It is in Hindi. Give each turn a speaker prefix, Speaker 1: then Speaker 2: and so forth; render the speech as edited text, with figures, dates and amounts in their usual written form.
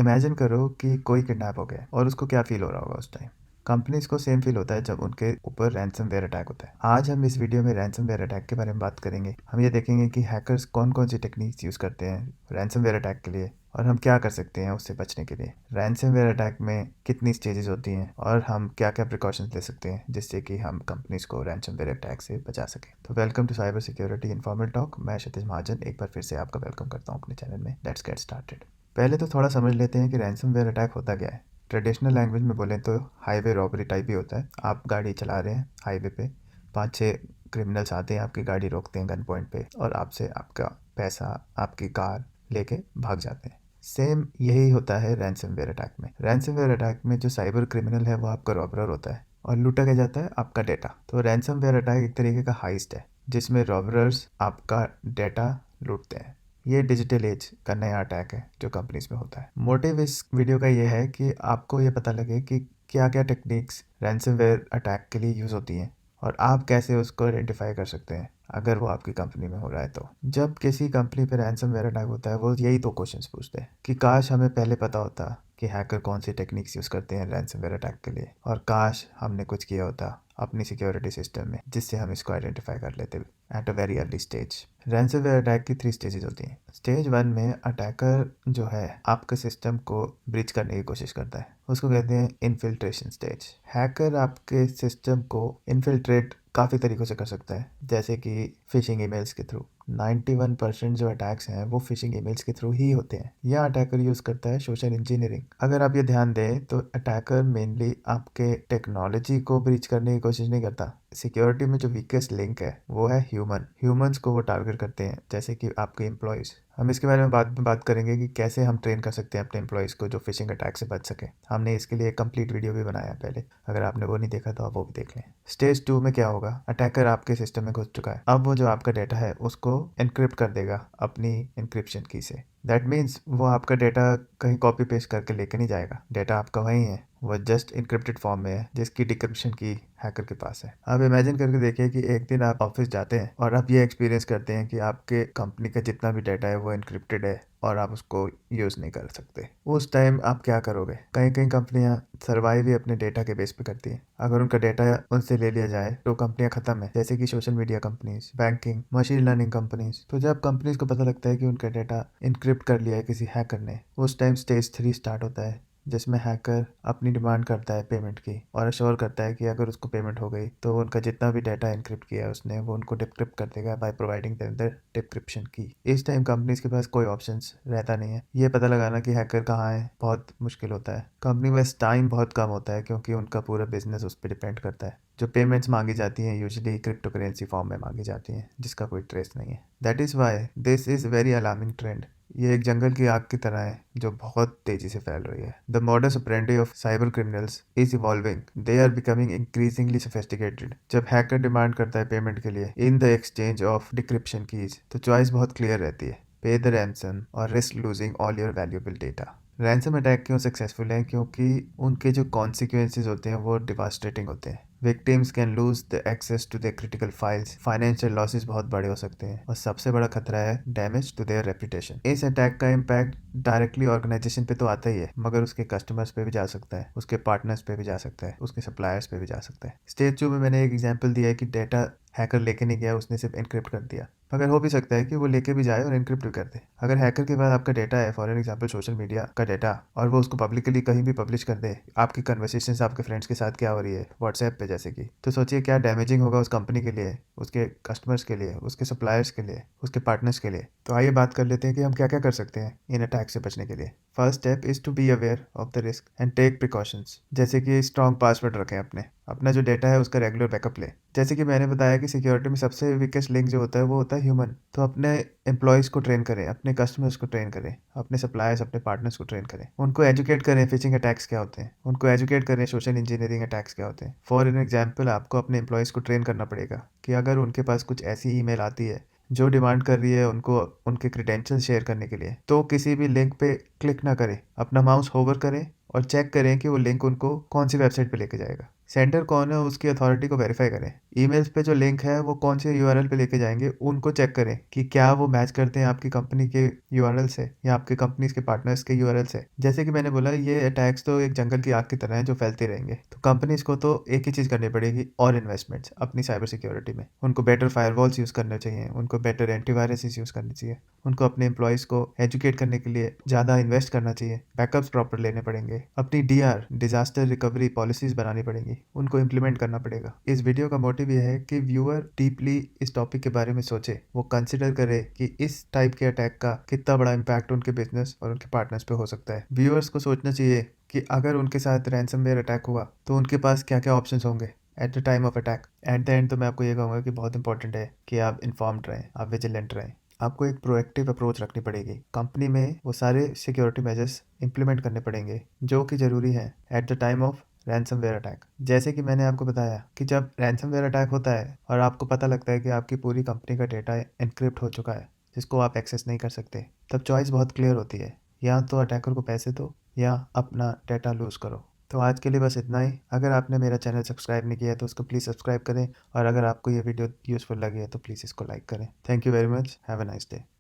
Speaker 1: इमेजिन करो कि कोई किडनैप हो गया और उसको क्या फील हो रहा होगा उस टाइम। कंपनीज को सेम फील होता है जब उनके ऊपर रैंसमवेयर अटैक होता है। आज हम इस वीडियो में रैंसमवेयर अटैक के बारे में बात करेंगे। हम ये देखेंगे कि हैकर्स कौन कौन सी टेक्निक्स यूज़ करते हैं रैंसमवेयर अटैक के लिए और हम क्या कर सकते हैं उससे बचने के लिए। रैंसमवेयर अटैक में कितनी स्टेजेस होती हैं और हम क्या क्या प्रिकॉशंस ले सकते हैं जिससे कि हम कंपनीज को रैंसमवेयर अटैक से बचा सकें। तो welcome to cyber security informal talk. मैं क्षितिज महाजन एक बार फिर से आपका वेलकम करता हूँ अपने चैनल में। Let's get started. पहले तो थोड़ा समझ लेते हैं कि रैंसमवेयर अटैक होता क्या है। ट्रेडिशनल लैंग्वेज में बोलें तो हाईवे रॉबरी टाइप ही होता है। आप गाड़ी चला रहे हैं हाईवे पे, 5-6 क्रिमिनल्स आते हैं, आपकी गाड़ी रोकते हैं गन पॉइंट पे और आपसे आपका पैसा, आपकी कार लेके भाग जाते हैं। सेम यही होता है रैंसमवेयर अटैक में। रैंसमवेयर अटैक में जो साइबर क्रिमिनल है वो आपका रॉबर होता है और लूटा क्या जाता है आपका डेटा। तो रैंसमवेयर अटैक एक तरीके का हाइस्ट है जिसमें रॉबरर्स आपका डेटा लूटते हैं। ये डिजिटल एज का नया अटैक है जो कंपनीज में होता है। मोटिव इस वीडियो का ये है कि आपको ये पता लगे कि क्या क्या टेक्निक्स रैंसमवेयर अटैक के लिए यूज़ होती हैं और आप कैसे उसको आइडेंटिफाई कर सकते हैं अगर वो आपकी कंपनी में हो रहा है। तो जब किसी कंपनी पे रैंसमवेयर अटैक होता है वो यही 2 क्वेश्चंस पूछते हैं कि काश हमें पहले पता होता कि हैकर कौन सी टेक्निक्स यूज़ करते हैं रैंसमवेयर अटैक के लिए, और काश हमने कुछ किया होता अपनी सिक्योरिटी सिस्टम में जिससे हम इसको आइडेंटिफाई कर लेते at a very early stage. Ransomware attack की 3 स्टेजेस होती हैं। स्टेज 1 में अटैकर जो है आपके सिस्टम को ब्रीच करने की कोशिश करता है, उसको कहते हैं इन्फिल्ट्रेशन स्टेज। हैकर आपके सिस्टम को इन्फिल्ट्रेट काफ़ी तरीक़ों से कर सकता है, जैसे कि फिशिंग ईमेल्स के थ्रू। 91% जो अटैक्स हैं वो फिशिंग ईमेल्स के थ्रू ही होते हैं। या अटैकर यूज़ करता है सोशल इंजीनियरिंग। अगर आप ये ध्यान दें तो अटैकर मेनली आपके टेक्नोलॉजी को ब्रीच करने की कोशिश नहीं करता। सिक्योरिटी में जो वीकेस्ट लिंक है वो है ह्यूमंस को वो टारगेट करते हैं, जैसे कि आपके एम्प्लॉयज़। हम इसके बारे में बाद में बात करेंगे कि कैसे हम ट्रेन कर सकते हैं अपने एम्प्लॉयज़ को जो फिशिंग अटैक से बच सके। हमने इसके लिए एक कंप्लीट वीडियो भी बनाया है पहले, अगर आपने वो नहीं देखा तो आप वो भी देख लें। स्टेज 2 में क्या होगा, अटैकर आपके सिस्टम में घुस चुका है। अब वो जो आपका डेटा है उसको एनक्रिप्ट कर देगा अपनी एनक्रिप्शन की से। दैट मीन्स वो आपका डेटा कहीं कॉपी पेस्ट करके लेके नहीं जाएगा। डेटा आपका वहीं है, वो जस्ट इनक्रिप्टेड फॉर्म में है जिसकी डिक्रिप्शन की हैकर के पास है। आप इमेजिन करके देखिए कि एक दिन आप ऑफिस जाते हैं और आप ये एक्सपीरियंस करते हैं कि आपके कंपनी का जितना भी डाटा है वो इनक्रिप्टेड है और आप उसको यूज़ नहीं कर सकते। उस टाइम आप क्या करोगे? कई कई कंपनियां सर्वाइव ही अपने डेटा के बेस पे करती हैं। अगर उनका डेटा उनसे ले लिया जाए तो कंपनियां ख़त्म है, जैसे कि social media companies, banking, machine learning companies. तो जब कंपनीज को पता लगता है कि उनका डेटा इनक्रिप्ट कर लिया है किसी हैकर ने, उस टाइम स्टेज 3 स्टार्ट होता है जिसमें हैकर अपनी डिमांड करता है पेमेंट की और अश्योर करता है कि अगर उसको पेमेंट हो गई तो उनका जितना भी डाटा इनक्रिप्ट किया है उसने वो उनको डिक्रिप्ट कर देगा by providing them the decryption की। इस टाइम कंपनीज के पास कोई ऑप्शंस रहता नहीं है। ये पता लगाना कि हैकर कहाँ है बहुत मुश्किल होता है। कंपनी में टाइम बहुत कम होता है क्योंकि उनका पूरा बिजनेस उस पर डिपेंड करता है। जो पेमेंट्स मांगी जाती हैं यूजुअली क्रिप्टो करेंसी फॉर्म में मांगी जाती हैं जिसका कोई ट्रेस नहीं है। That is why this is very alarming trend. ये एक जंगल की आग की तरह है जो बहुत तेजी से फैल रही है। The modus operandi of cyber criminals is evolving. They are becoming increasingly sophisticated. जब हैकर डिमांड करता है पेमेंट के लिए in the exchange of decryption keys, तो चॉइस बहुत क्लियर रहती है, पे द रैंसम और risk losing all your valuable data. Ransom attack क्यों सक्सेसफुल है? क्योंकि उनके जो कॉन्सिक्वेंसेज होते हैं वो डिवास्टेटिंग होते हैं। Victims can lose the access to their critical files, financial losses बहुत बड़े हो सकते हैं और सबसे बड़ा खतरा है डैमेज टू देयर रेपुटेशन। इस अटैक का इम्पैक्ट डायरेक्टली ऑर्गेनाइजेशन पे तो आता ही है, मगर उसके कस्टमर्स पे भी जा सकता है, उसके पार्टनर्स पे भी जा सकता है, उसके सप्लायर्स पे भी जा सकता है। स्टेज 2 में मैंने एक एग्जांपल दिया है कि डेटा हैकर लेके नहीं गया, उसने सिर्फ एनक्रिप्ट कर दिया, मगर हो भी सकता है कि वो लेके भी जाए और एनक्रिप्ट भी कर दे। अगर हैकर के पास आपका डेटा है, फॉर एग्जांपल सोशल मीडिया का डेटा, और वो उसको पब्लिकली कहीं भी पब्लिश कर दे, आपकी कन्वर्सेशंस आपके फ्रेंड्स के साथ क्या हो रही है व्हाट्सएप पे जैसे कि, तो सोचिए क्या डैमेजिंग होगा उस कंपनी के लिए, उसके कस्टमर्स के लिए, उसके सप्लायर्स के लिए, उसके पार्टनर्स के लिए। तो आइए बात कर लेते हैं कि हम क्या क्या कर सकते हैं इन अटैक से बचने के लिए। First step is to be aware of the risk and take precautions. जैसे कि स्ट्रॉन्ग पासवर्ड रखें, अपना जो डेटा है उसका रेगुलर बैकअप लें। जैसे कि मैंने बताया कि सिक्योरिटी में सबसे वीकेस्ट लिंक जो होता है वो होता है ह्यूमन। तो अपने एम्प्लॉयज़ को ट्रेन करें, अपने कस्टमर्स को ट्रेन करें, अपने सप्लायर्स, अपने पार्टनर्स को ट्रेन करें, उनको एजुकेट करें फिशिंग अटैक्स क्या होते हैं, उनको एजुकेट करें सोशल इंजीनियरिंग अटैक्स क्या होते हैं। फॉर एन एग्जाम्पल, आपको अपने एम्प्लॉयज़ को ट्रेन करना पड़ेगा कि अगर उनके पास कुछ ऐसी ईमेल आती है जो डिमांड कर रही है उनको उनके क्रेडेंशियल शेयर करने के लिए, तो किसी भी लिंक पे क्लिक ना करें, अपना माउस होवर करें और चेक करें कि वो लिंक उनको कौन सी वेबसाइट पे लेके जाएगा। सेंडर कौन है उसकी अथॉरिटी को वेरीफाई करें। ईमेल्स पे जो लिंक है वो कौन से यूआरएल पे लेके जाएंगे उनको चेक करें कि क्या वो मैच करते हैं आपकी कंपनी के यूआरएल से या आपके कंपनी के पार्टनर्स के यूआरएल से। जैसे कि मैंने बोला, ये अटैक्स तो एक जंगल की आग की तरह है जो फैलते रहेंगे। तो कंपनीज को तो एक ही चीज़ करनी पड़ेगी, और इन्वेस्टमेंट्स अपनी साइबर सिक्योरिटी में। उनको बेटर फायरवॉल्स यूज़ करने चाहिए, उनको बेटर एंटीवायरस यूज़ करनी चाहिए, उनको अपने एम्प्लॉयज़ को एजुकेट करने के लिए ज़्यादा इन्वेस्ट करना चाहिए, बैकअप्स प्रॉपर लेने पड़ेंगे, अपनी डीआर डिजास्टर रिकवरी पॉलिसीज बनानी पड़ेंगी, उनको इम्प्लीमेंट करना पड़ेगा। इस वीडियो का मोटिव यह है कि व्यूअर डीपली इस टॉपिक के बारे में सोचे, वो कंसिडर करे कि इस टाइप के अटैक का कितना बड़ा इम्पैक्ट उनके बिजनेस और उनके पार्टनर्स पे हो सकता है। व्यूअर्स को सोचना चाहिए कि अगर उनके साथ रैंसमवेयर अटैक हुआ तो उनके पास क्या क्या ऑप्शन होंगे at the time of attack. At the end तो मैं आपको ये कहूँगा कि बहुत इंपॉर्टेंट है कि आप इन्फॉर्म्ड रहें, आप विजिलेंट रहें। आपको एक प्रोएक्टिव अप्रोच रखनी पड़ेगी। कंपनी में वो सारे सिक्योरिटी मेजर्स इंप्लीमेंट करने पड़ेंगे जो कि ज़रूरी है at the time of ransomware attack. जैसे कि मैंने आपको बताया कि जब रैंसमवेयर अटैक होता है और आपको पता लगता है कि आपकी पूरी कंपनी का डेटा एनक्रिप्ट हो चुका है जिसको आप एक्सेस नहीं कर सकते, तब चॉइस बहुत क्लियर होती है, या तो अटैकर को पैसे दो या अपना डेटा लूज़ करो। तो आज के लिए बस इतना ही। अगर आपने मेरा चैनल सब्सक्राइब नहीं किया है तो उसको प्लीज़ सब्सक्राइब करें, और अगर आपको ये वीडियो यूज़फुल लगी है तो प्लीज़ इसको लाइक करें। Thank you very much. Have a nice day.